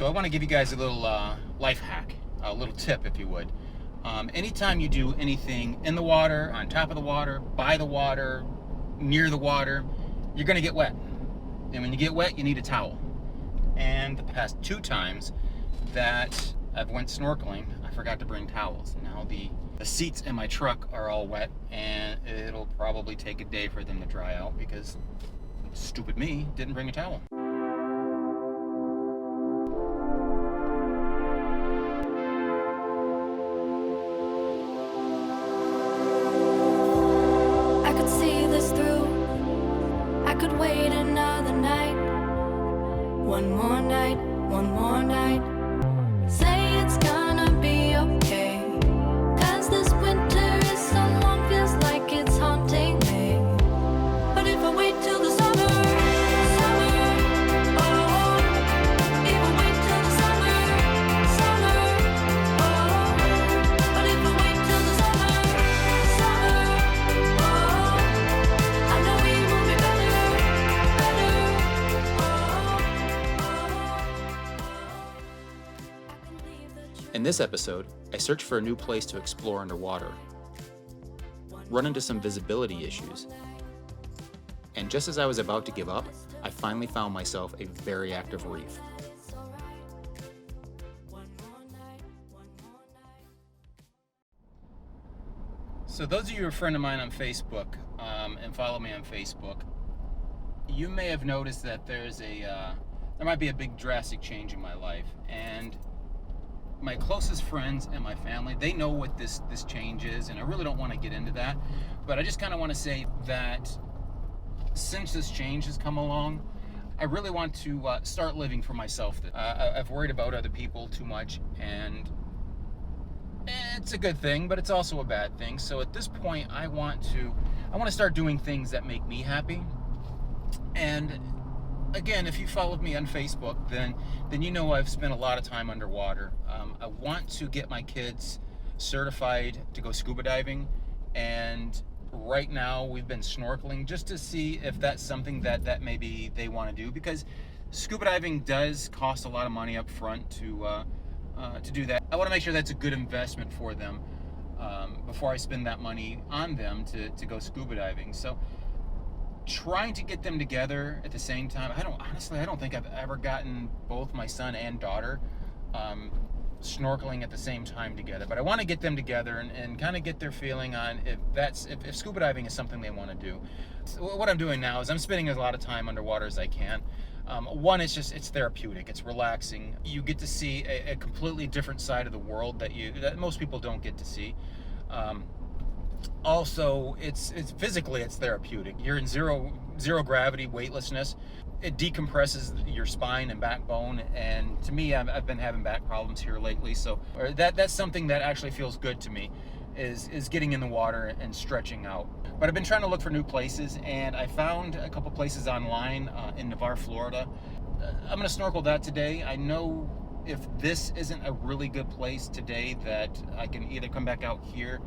So I want to give you guys a little life hack, a little tip, if you would. Anytime you do anything in the water, on top of the water, by the water, near the water, you're going to get wet. And when you get wet, you need a towel. And the past 2 times that I've went snorkeling, I forgot to bring towels. Now the seats in my truck are all wet, and it'll probably take a day for them to dry out because stupid me didn't bring a towel. I could see this through. I could wait another night. One more night, one more night. Say it's gonna be okay. 'Cause this winter is so long, feels like it's haunting me. But if I wait till the summer, oh, if I wait till the summer, oh, but if I wait till the summer, oh, I know it will be better, In this episode, I search for a new place to explore underwater, run into some visibility issues, and just as I was about to give up, I finally found myself a very active reef. So those of you who are a friend of mine on Facebook and follow me on Facebook, you may have noticed that there might be a big drastic change in my life. And my closest friends and my family, they know what this change is, and I really don't want to get into that. But I just kind of want to say that since this change has come along, I really want to start living for myself. I've worried about other people too much, and it's a good thing, but it's also a bad thing. So at this point, I want to start doing things that make me happy. And again, if you followed me on Facebook, then you know I've spent a lot of time underwater. I want to get my kids certified to go scuba diving, and right now we've been snorkeling just to see if that's something that maybe they want to do, because scuba diving does cost a lot of money up front to do that. I want to make sure that's a good investment for them before I spend that money on them to go scuba diving. So trying to get them together at the same time. I don't think I've ever gotten both my son and daughter snorkeling at the same time together, but I want to get them together and kind of get their feeling on if scuba diving is something they want to do. So what I'm doing now is I'm spending as a lot of time underwater as I can. One, it's therapeutic, it's relaxing. You get to see a completely different side of the world that most people don't get to see. Also, it's physically, it's therapeutic. You're in zero gravity, weightlessness. It decompresses your spine and backbone, and to me, I've been having back problems here lately, so that's something that actually feels good to me, is getting in the water and stretching out. But I've been trying to look for new places, and I found a couple places online in Navarre, Florida. I'm going to snorkel that today. I know if this isn't a really good place today, that I can either come back out here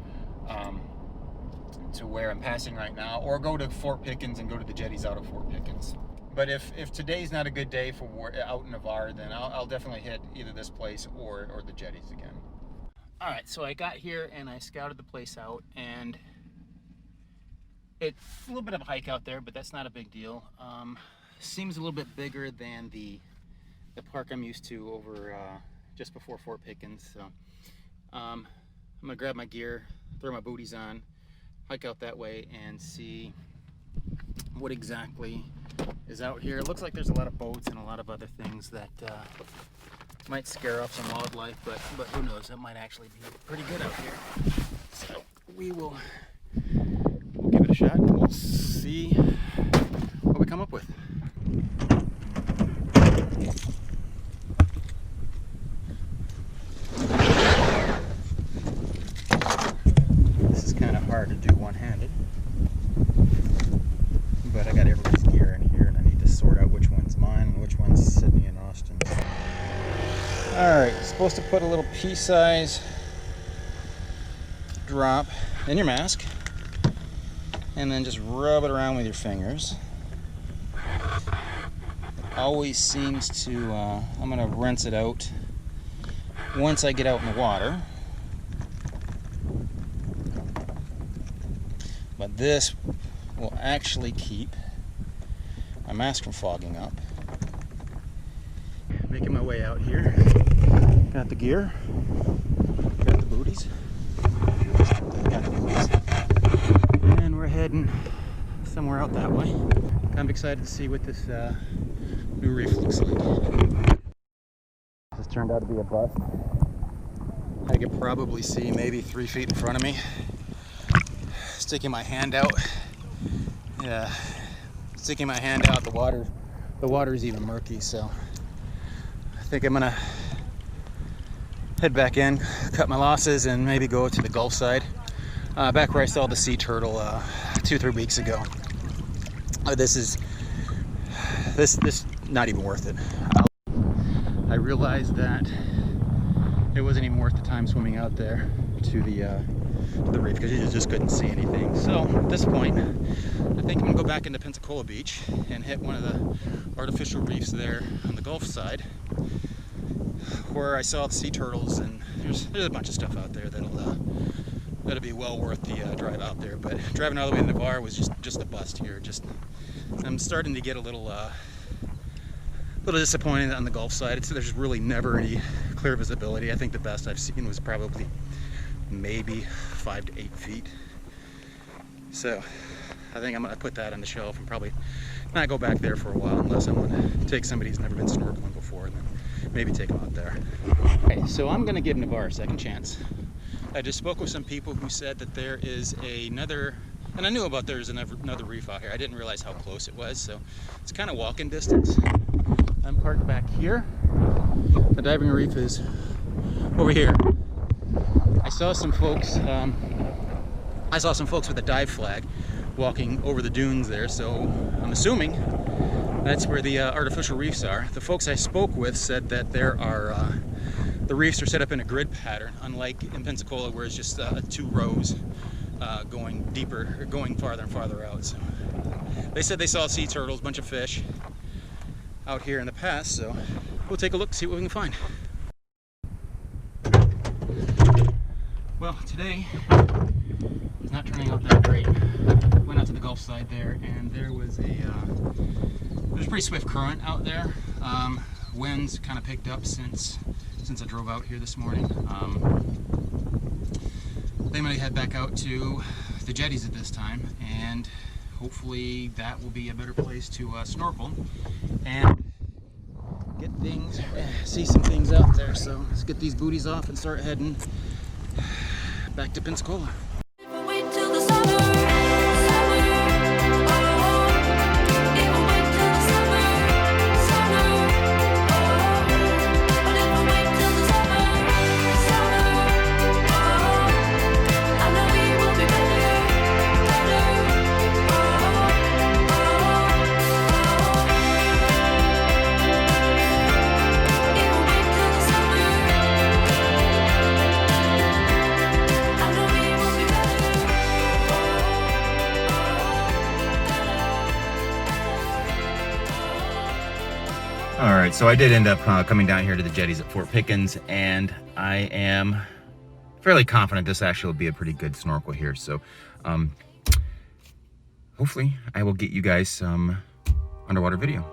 to where I'm passing right now, or go to Fort Pickens and go to the jetties out of Fort Pickens. But if today's not a good day for out in Navarre, then I'll definitely hit either this place or the jetties again. All right, so I got here and I scouted the place out, and it's a little bit of a hike out there, but that's not a big deal. Seems a little bit bigger than the park I'm used to over just before Fort Pickens. So I'm gonna grab my gear, throw my booties on, hike out that way, and see what exactly is out here. It looks like there's a lot of boats and a lot of other things that might scare off some wildlife, but who knows, it might actually be pretty good out here. So we'll give it a shot and we'll see what we come up with. This is kind of hard to do one-handed, but I got everybody's gear in here and I need to sort out which one's mine and which one's Sydney and Austin. Alright, you're supposed to put a little pea-size drop in your mask and then just rub it around with your fingers. always seems to, I'm gonna rinse it out once I get out in the water. But this will actually keep my mask from fogging up. Making my way out here. Got the gear, got the booties, got the booties, and we're heading somewhere out that way. I'm excited to see what this new reef looks like. This turned out to be a bust. I could probably see maybe 3 feet in front of me. Sticking my hand out, yeah, sticking my hand out, the water's even murky, so I think I'm gonna head back in, cut my losses, and maybe go to the Gulf side, back where I saw the sea turtle 2-3 weeks ago. This not even worth it. I realized that it wasn't even worth the time swimming out there to the reef because you just couldn't see anything. So at this point, I think I'm gonna go back into Pensacola Beach and hit one of the artificial reefs there on the Gulf side, where I saw the sea turtles, and there's a bunch of stuff out there that'll be well worth the drive out there. But driving all the way to Navarre was just a bust here. I'm starting to get a little disappointed on the Gulf side. There's really never any clear visibility. I think the best I've seen was probably maybe 5 to 8 feet. So I think I'm gonna put that on the shelf and probably not go back there for a while, unless I'm gonna take somebody who's never been snorkeling before and then maybe take them out there. Okay, so I'm gonna give Navarre a second chance. I just spoke with some people who said that there is another, and I knew about there's another reef out here. I didn't realize how close it was, so it's kind of walking distance. I'm parked back here. The diving reef is over here. I saw some folks with a dive flag walking over the dunes there, so I'm assuming that's where the artificial reefs are. The folks I spoke with said that there are the reefs are set up in a grid pattern, unlike in Pensacola where it's just 2 rows going deeper, or going farther and farther out. So they said they saw sea turtles, a bunch of fish out here in the past, so we'll take a look, see what we can find. Well, today is not turning out that great. Went out to the Gulf side there, and there was a pretty swift current out there. Winds kind of picked up since I drove out here this morning. They might head back out to the jetties at this time, and hopefully that will be a better place to snorkel and get things, see some things out there. So let's get these booties off and start heading back to Pensacola. Wait till the summer, summer, oh. Even wait till the summer, summer, oh. But if I wait till the summer, summer, oh, I know we will be better, better, oh, Even wait till the summer, I know we will be better. All right, so I did end up coming down here to the jetties at Fort Pickens, and I am fairly confident this actually will be a pretty good snorkel here. So hopefully I will get you guys some underwater video.